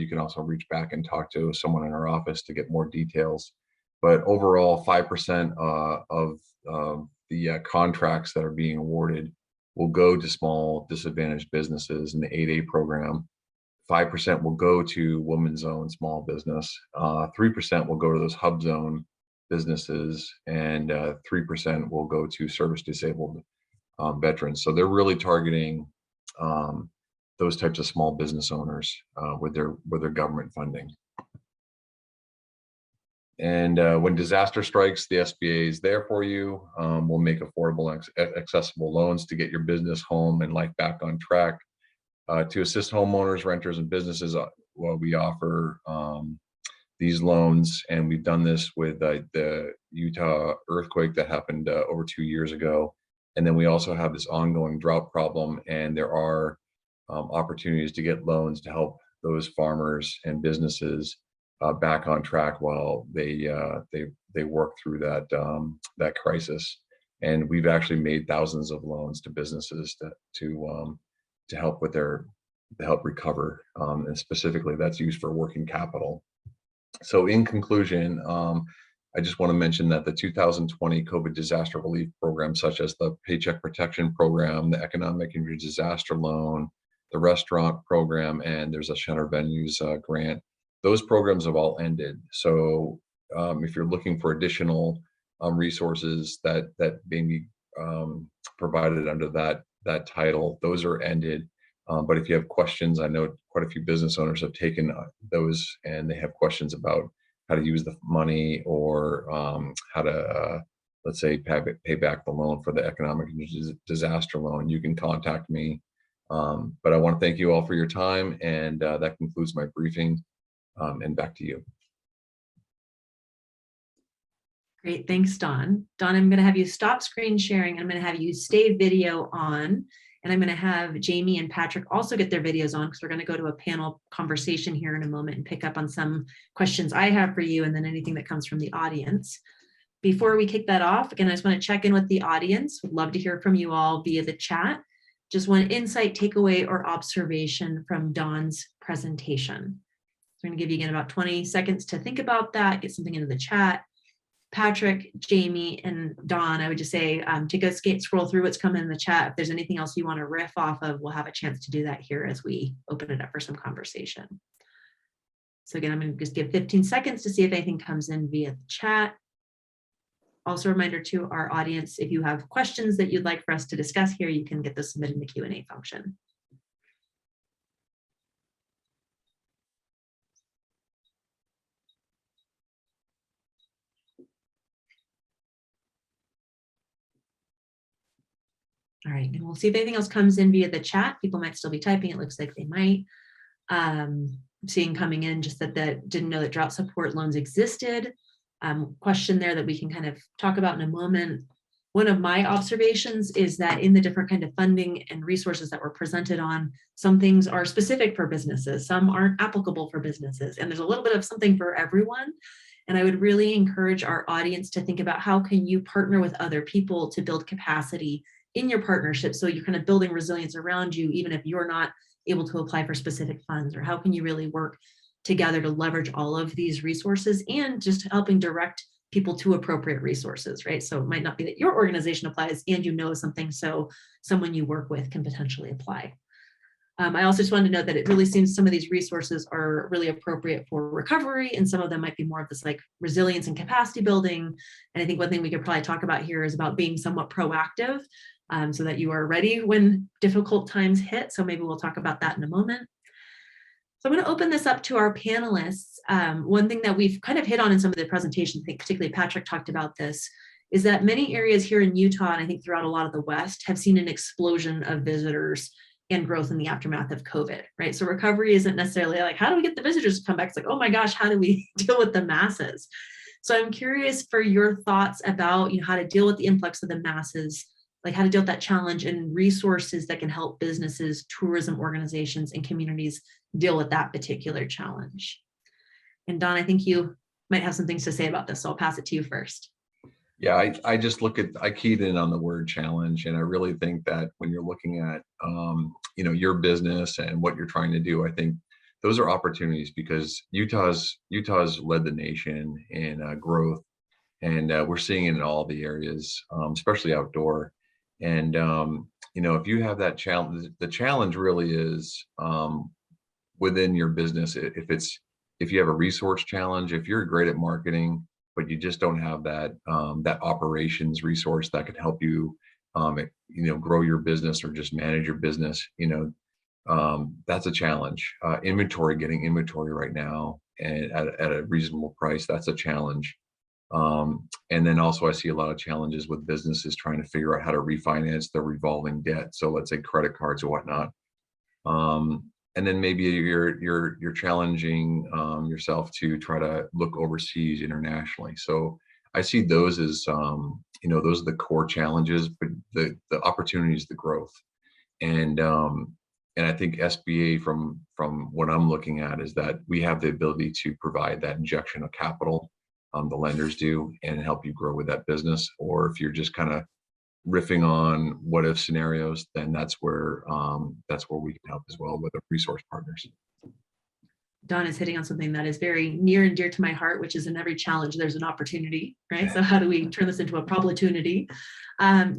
Speaker 4: reach back and talk to someone in our office to get more details. But overall, 5% of the contracts that are being awarded will go to small disadvantaged businesses in the 8A program. 5% will go to women's owned small business. 3% will go to those hub zone businesses, and 3% will go to service disabled veterans. So they're really targeting those types of small business owners with their government funding. And when disaster strikes, the SBA is there for you. We'll make affordable, accessible loans to get your business, home, and life back on track. To assist homeowners, renters, and businesses, we offer these loans, and we've done this with the Utah earthquake that happened over 2 years ago. And then we also have this ongoing drought problem, and there are opportunities to get loans to help those farmers and businesses back on track while they work through that crisis. And we've actually made thousands of loans to businesses to help with help recover, and specifically that's used for working capital. So in conclusion, I just want to mention that the 2020 COVID disaster relief programs, such as the Paycheck Protection Program, the Economic Injury Disaster Loan, the restaurant program, and there's a Shutter Venues grant, those programs have all ended. So if you're looking for additional resources that may be provided under that title, those are ended. But if you have questions, I know quite a few business owners have taken those and they have questions about how to use the money or how to, let's say, pay back the loan for the economic disaster loan, you can contact me. But I want to thank you all for your time, and that concludes my briefing, and back to you.
Speaker 1: Great, thanks, Don. Don, I'm going to have you stop screen sharing. I'm going to have you stay video on, and I'm going to have Jamie and Patrick also get their videos on, because we're going to go to a panel conversation here in a moment and pick up on some questions I have for you and then anything that comes from the audience. Before we kick that off, again, I just want to check in with the audience. Would love to hear from you all via the chat. Just one insight, takeaway, or observation from Don's presentation. So I'm going to give you again about 20 seconds to think about that, get something into the chat. Patrick, Jamie, and Don, I would just say to go scroll through what's coming in the chat. If there's anything else you want to riff off of, we'll have a chance to do that here as we open it up for some conversation. So again, I'm going to just give 15 seconds to see if anything comes in via the chat. Also a reminder to our audience, if you have questions that you'd like for us to discuss here, you can get those submitted in the Q&A function. All right, and we'll see if anything else comes in via the chat. People might still be typing. It looks like they might. Seeing coming in just that didn't know that drought support loans existed. Question there that we can kind of talk about in a moment. One of my observations is that in the different kind of funding and resources that were presented on, some things are specific for businesses, some aren't applicable for businesses, and there's a little bit of something for everyone. And I would really encourage our audience to think about how can you partner with other people to build capacity in your partnership, so you're kind of building resilience around you, even if you're not able to apply for specific funds, or how can you really work together to leverage all of these resources and just helping direct people to appropriate resources, right? So it might not be that your organization applies and you know something, so someone you work with can potentially apply. I also just wanted to note that it really seems some of these resources are really appropriate for recovery, and some of them might be more of this like resilience and capacity building. And I think one thing we could probably talk about here is about being somewhat proactive, so that you are ready when difficult times hit. So maybe we'll talk about that in a moment. So I'm going to open this up to our panelists. One thing that we've kind of hit on in some of the presentations, I think particularly Patrick talked about this, is that many areas here in Utah, and I think throughout a lot of the West, have seen an explosion of visitors and growth in the aftermath of COVID, right? So recovery isn't necessarily like, how do we get the visitors to come back? It's like, oh my gosh, how do we deal with the masses? So I'm curious for your thoughts about, how to deal with the influx of the masses, like how to deal with that challenge, and resources that can help businesses, tourism organizations, and communities deal with that particular challenge. And Don, I think you might have some things to say about this, so I'll pass it to you first.
Speaker 4: Yeah, I keyed in on the word challenge, and I really think that when you're looking at, your business and what you're trying to do, I think those are opportunities, because Utah's led the nation in growth, and we're seeing it in all the areas, especially outdoor. And, if you have that challenge, the challenge really is within your business. If you have a resource challenge, if you're great at marketing, but you just don't have that operations resource that could help you, grow your business or just manage your business, that's a challenge. Getting inventory right now and at a reasonable price, that's a challenge. And then also I see a lot of challenges with businesses trying to figure out how to refinance their revolving debt. So let's say credit cards or whatnot. And then maybe you're challenging yourself to try to look overseas internationally. So I see those as those are the core challenges, but the opportunity is the growth. And I think SBA from what I'm looking at is that we have the ability to provide that injection of capital. The lenders do, and help you grow with that business. Or if you're just kind of riffing on what if scenarios, then that's where we can help as well with the resource partners.
Speaker 1: Dawn is hitting on something that is very near and dear to my heart, which is in every challenge, there's an opportunity, right? So how do we turn this into a opportunity?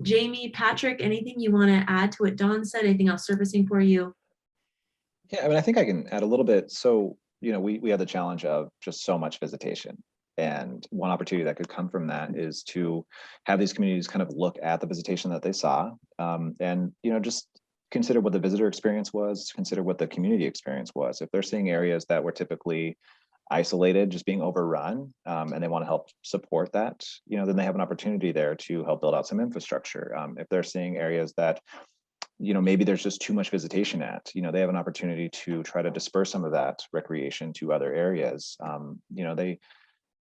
Speaker 1: Jamie, Patrick, anything you want to add to what Dawn said? Anything else surfacing for you?
Speaker 3: Yeah, I mean, I think I can add a little bit. So, we had the challenge of just so much visitation. And one opportunity that could come from that is to have these communities kind of look at the visitation that they saw, and just consider what the visitor experience was, consider what the community experience was. If they're seeing areas that were typically isolated, just being overrun, and they want to help support that, then they have an opportunity there to help build out some infrastructure. If they're seeing areas that maybe there's just too much visitation at, they have an opportunity to try to disperse some of that recreation to other areas.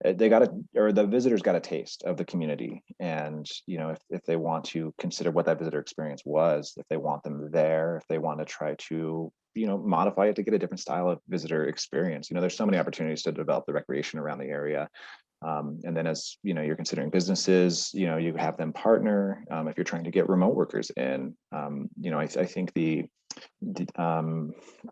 Speaker 3: They got or the visitors got a taste of the community, and if they want to consider what that visitor experience was, if they want them there, if they want to try to modify it to get a different style of visitor experience, there's so many opportunities to develop the recreation around the area. And then as you're considering businesses, you have them partner. If you're trying to get remote workers in, I think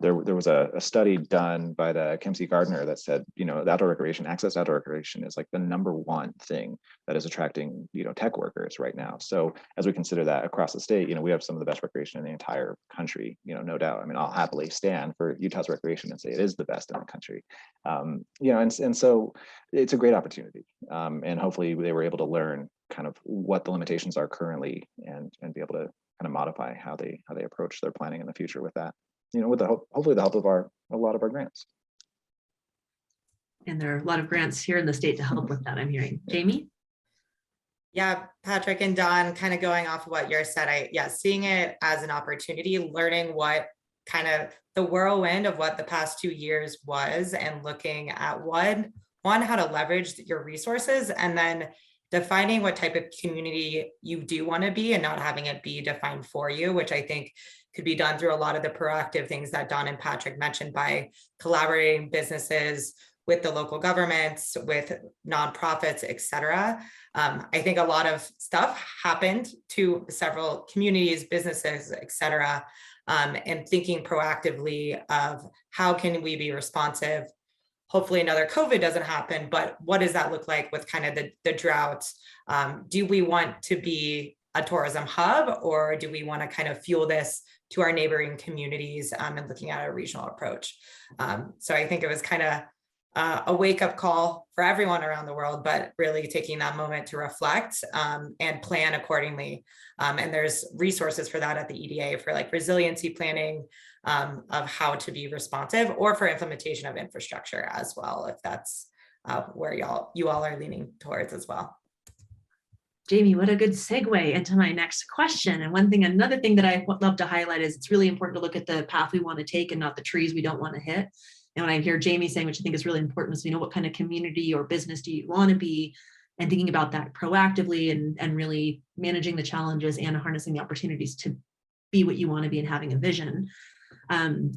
Speaker 3: there was a study done by the Kempsey Gardner that said, the outdoor recreation, access to outdoor recreation is like the #1 thing that is attracting, tech workers right now. So as we consider that across the state, we have some of the best recreation in the entire country, no doubt. I mean, I'll happily stand for Utah's recreation and say it is the best in the country. And so it's a great opportunity. And hopefully they were able to learn kind of what the limitations are currently and be able to kind of modify how they approach their planning in the future with that, with the hopefully the help of a lot of our grants.
Speaker 1: And there are a lot of grants here in the state to help with that, I'm hearing. Jamie?
Speaker 2: Yeah, Patrick and Dawn, kind of going off of what you said, seeing it as an opportunity, learning what kind of the whirlwind of what the past 2 years was, and looking at one, how to leverage your resources, and then defining what type of community you do want to be and not having it be defined for you, which I think could be done through a lot of the proactive things that Dawn and Patrick mentioned, by collaborating businesses with the local governments, with nonprofits, et cetera. I think a lot of stuff happened to several communities, businesses, et cetera, and thinking proactively of how can we be responsive. Hopefully another COVID doesn't happen, but what does that look like with kind of the drought? Do we want to be a tourism hub, or do we want to kind of fuel this to our neighboring communities, and looking at a regional approach? So I think it was kind of a wake-up call for everyone around the world, but really taking that moment to reflect and plan accordingly. And there's resources for that at the EDA for like resiliency planning, of how to be responsive, or for implementation of infrastructure as well, if that's where you all are leaning towards as well.
Speaker 1: Jamie, what a good segue into my next question. And another thing that I love to highlight is it's really important to look at the path we want to take and not the trees we don't want to hit. And when I hear Jamie saying, which I think is really important, is what kind of community or business do you want to be, and thinking about that proactively and really managing the challenges and harnessing the opportunities to be what you want to be and having a vision.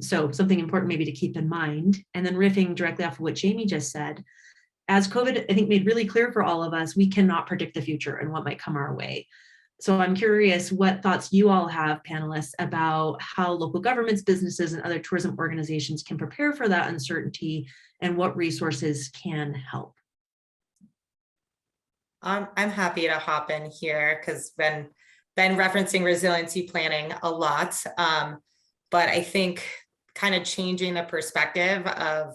Speaker 1: So something important maybe to keep in mind. And then riffing directly off of what Jamie just said, as COVID, I think, made really clear for all of us, we cannot predict the future and what might come our way. So I'm curious what thoughts you all have, panelists, about how local governments, businesses, and other tourism organizations can prepare for that uncertainty, and what resources can help.
Speaker 2: I'm happy to hop in here because been referencing resiliency planning a lot. But I think kind of changing the perspective of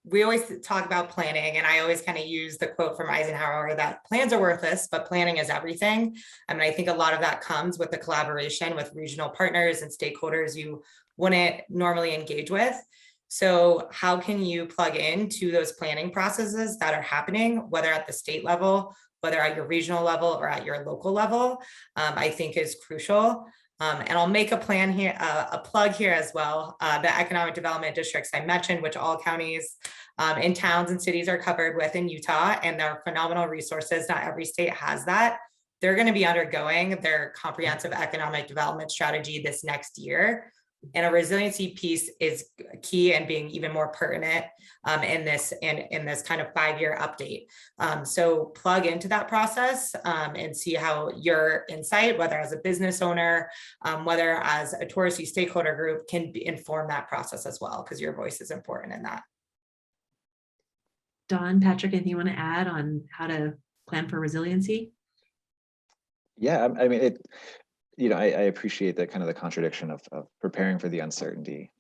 Speaker 2: we always talk about planning, and I always kind of use the quote from Eisenhower that plans are worthless, but planning is everything. I mean, I think a lot of that comes with the collaboration with regional partners and stakeholders you wouldn't normally engage with. So how can you plug into those planning processes that are happening, whether at the state level, whether at your regional level or at your local level, I think is crucial. And I'll make a plan here, a plug here as well. The economic development districts I mentioned, which all counties and towns and cities are covered with in Utah, and they're phenomenal resources. Not every state has that. They're going to be undergoing their comprehensive economic development strategy this next year, And a resiliency piece is key and being even more pertinent in this kind of 5-year update. So plug into that process and see how your insight, whether as a business owner, whether as a touristy stakeholder group, can inform that process as well, because your voice is important in that.
Speaker 1: Dawn, Patrick, anything you want to add on how to plan for resiliency?
Speaker 3: Yeah, I mean, I appreciate that kind of the contradiction of preparing for the uncertainty,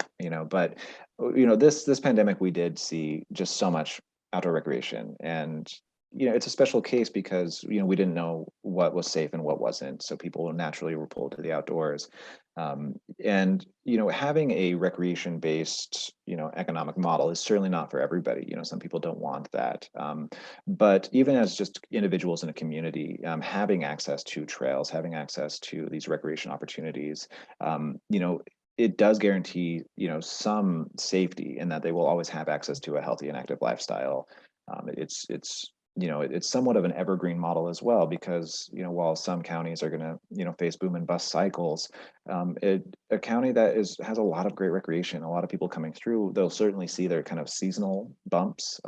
Speaker 3: but, this pandemic, we did see just so much outdoor recreation, and, it's a special case because, we didn't know what was safe and what wasn't. So people naturally were pulled to the outdoors. And, having a recreation-based, economic model is certainly not for everybody. Some people don't want that. But even as just individuals in a community, having access to trails, having access to these recreation opportunities, it does guarantee, some safety in that they will always have access to a healthy and active lifestyle. It's somewhat of an evergreen model as well, because, while some counties are going to, face boom and bust cycles, a county that has a lot of great recreation, a lot of people coming through, they'll certainly see their kind of seasonal bumps,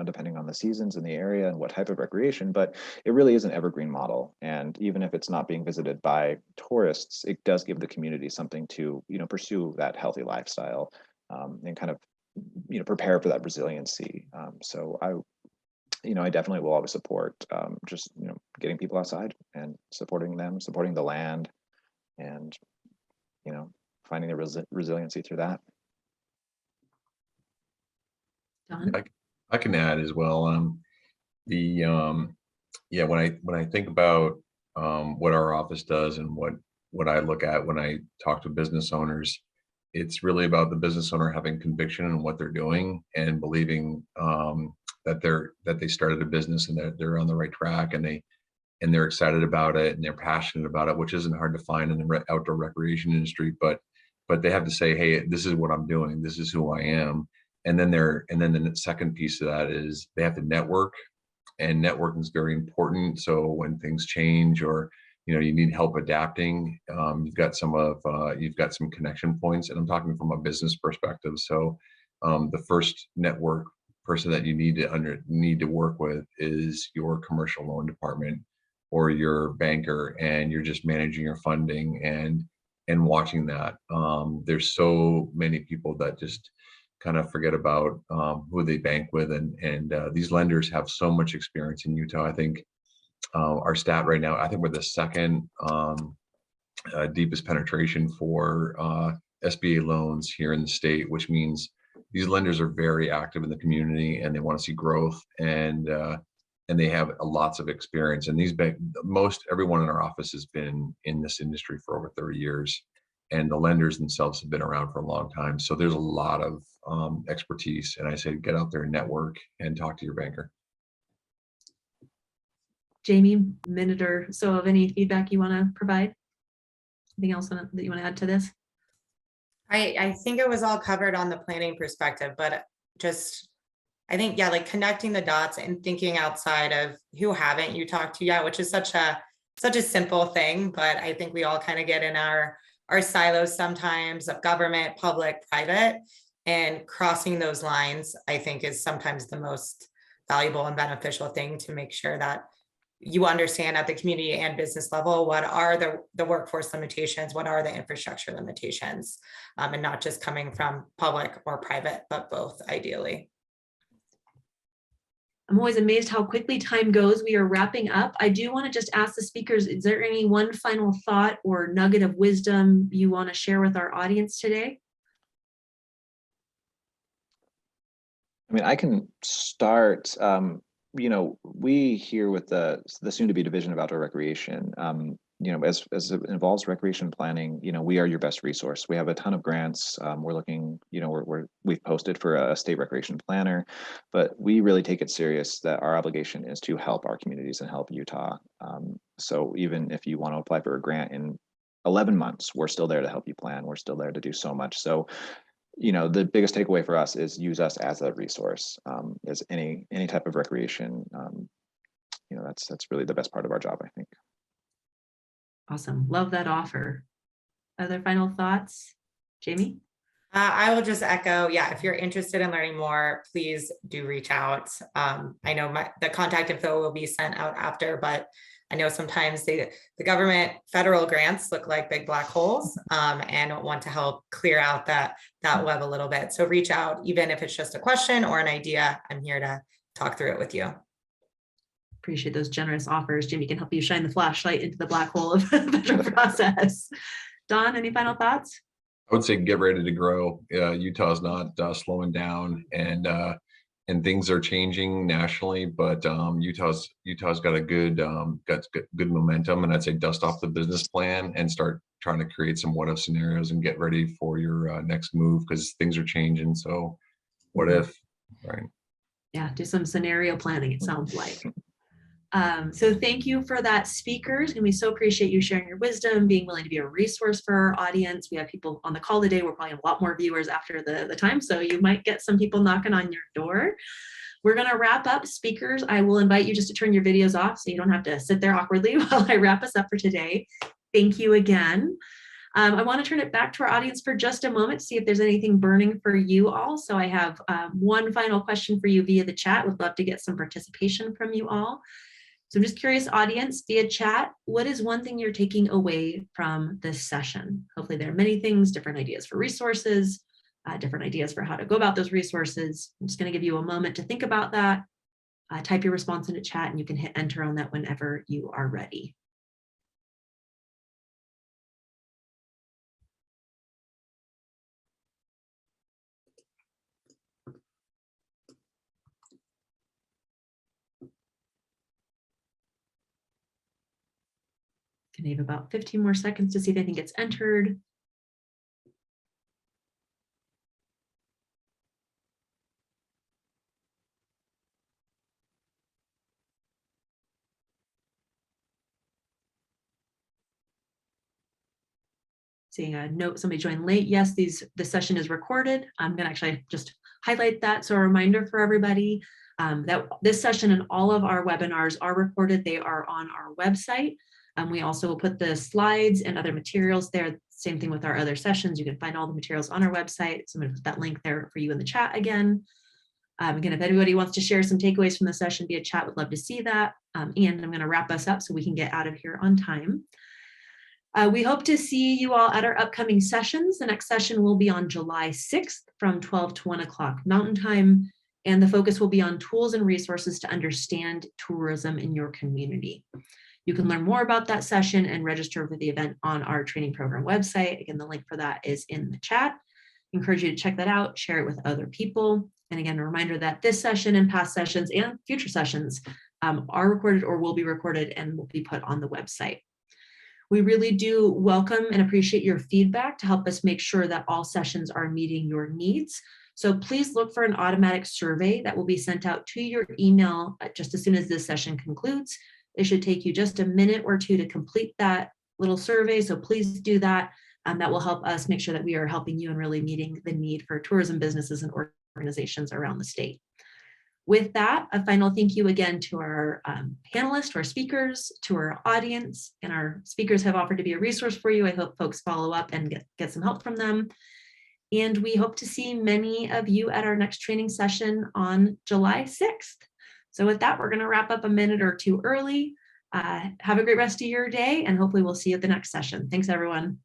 Speaker 3: depending on the seasons in the area and what type of recreation, but it really is an evergreen model. And even if it's not being visited by tourists, it does give the community something to, pursue that healthy lifestyle, and kind of, prepare for that resiliency. So I definitely will always support just, getting people outside and supporting them, supporting the land, and, finding the resiliency through that.
Speaker 1: Dawn?
Speaker 4: I can add as well. Yeah, when I think about what our office does and what I look at when I talk to business owners, it's really about the business owner having conviction in what they're doing and believing that they started a business and that they're on the right track, and they're excited about it and they're passionate about it, which isn't hard to find in the outdoor recreation industry. But they have to say, hey, this is what I'm doing, this is who I am. And then the second piece of that is they have to network, and networking is very important. So when things change, or you need help adapting, you've got some connection points, and I'm talking from a business perspective. So the first network person that you need to work with is your commercial loan department or your banker, and you're just managing your funding and watching that. There's so many people that just kind of forget about who they bank with, and these lenders have so much experience in Utah. I think our stat right now, I think we're the second deepest penetration for SBA loans here in the state, which means these lenders are very active in the community and they want to see growth, and they have lots of experience. And most everyone in our office has been in this industry for over 30 years, and the lenders themselves have been around for a long time. So there's a lot of expertise, and I say get out there and network and talk to your banker.
Speaker 1: Jamie, minute or so of any feedback you want to provide? Anything else that you want to add to this?
Speaker 2: I think it was all covered on the planning perspective, but just, I think, yeah, like connecting the dots and thinking outside of who haven't you talked to yet, which is such a simple thing, but I think we all kind of get in our silos sometimes of government, public, private, and crossing those lines, I think, is sometimes the most valuable and beneficial thing to make sure that you understand at the community and business level, what are the workforce limitations, what are the infrastructure limitations, and not just coming from public or private, but both ideally.
Speaker 1: I'm always amazed how quickly time goes. We are wrapping up. I do want to just ask the speakers, is there any one final thought or nugget of wisdom you want to share with our audience today?
Speaker 3: I mean, I can start. We here with the soon-to-be Division of Outdoor Recreation, as it involves recreation planning, we are your best resource. We have a ton of grants. We're looking, we've posted for a state recreation planner, but we really take it serious that our obligation is to help our communities and help Utah. So even if you want to apply for a grant in 11 months, we're still there to help you plan. We're still there to do so much. So the biggest takeaway for us is use us as a resource, as any type of recreation. That's really the best part of our job, I think.
Speaker 1: Awesome. Love that offer. Other final thoughts? Jamie?
Speaker 2: I will just echo, yeah, if you're interested in learning more, please do reach out. I know the contact info will be sent out after, but I know sometimes the government federal grants look like big black holes, and want to help clear out that web a little bit. So reach out, even if it's just a question or an idea. I'm here to talk through it with you.
Speaker 1: Appreciate those generous offers. Jamie can help you shine the flashlight into the black hole of the federal process. Don, any final thoughts?
Speaker 4: I would say get ready to grow. Utah's not slowing down, and things are changing nationally, but Utah's got a good momentum, and I'd say dust off the business plan and start trying to create some what if scenarios and get ready for your next move, because things are changing. So what if, right?
Speaker 1: Yeah, do some scenario planning, it sounds like. So thank you for that, speakers, and we so appreciate you sharing your wisdom, being willing to be a resource for our audience. We have people on the call today. We're probably a lot more viewers after the time, so you might get some people knocking on your door. We're going to wrap up, speakers. I will invite you just to turn your videos off so you don't have to sit there awkwardly while I wrap us up for today. Thank you again. I want to turn it back to our audience for just a moment to see if there's anything burning for you all. So I have one final question for you via the chat. Would love to get some participation from you all. So I'm just curious, audience, via chat, what is one thing you're taking away from this session? Hopefully there are many things, different ideas for resources, different ideas for how to go about those resources. I'm just going to give you a moment to think about that. Type your response into chat and you can hit enter on that whenever you are ready. Can have about 15 more seconds to see if anything gets entered. Seeing a note, somebody joined late. Yes, this session is recorded. I'm going to actually just highlight that. So a reminder for everybody that this session and all of our webinars are recorded. They are on our website. We also will put the slides and other materials there. Same thing with our other sessions. You can find all the materials on our website. So I'm going to put that link there for you in the chat again. Again, if anybody wants to share some takeaways from the session via chat, would love to see that. And I'm going to wrap us up so we can get out of here on time. We hope to see you all at our upcoming sessions. The next session will be on July 6th from 12 to 1 o'clock Mountain Time, and the focus will be on tools and resources to understand tourism in your community. You can learn more about that session and register for the event on our training program website. Again, the link for that is in the chat. I encourage you to check that out, share it with other people. And again, a reminder that this session and past sessions and future sessions are recorded or will be recorded and will be put on the website. We really do welcome and appreciate your feedback to help us make sure that all sessions are meeting your needs. So please look for an automatic survey that will be sent out to your email just as soon as this session concludes. It should take you just a minute or two to complete that little survey. So please do that. That will help us make sure that we are helping you and really meeting the need for tourism businesses and organizations around the state. With that, a final thank you again to our panelists, to our speakers, to our audience, and our speakers have offered to be a resource for you. I hope folks follow up and get some help from them. And we hope to see many of you at our next training session on July 6th. So with that, we're going to wrap up a minute or two early. Have a great rest of your day, and hopefully we'll see you at the next session. Thanks, everyone.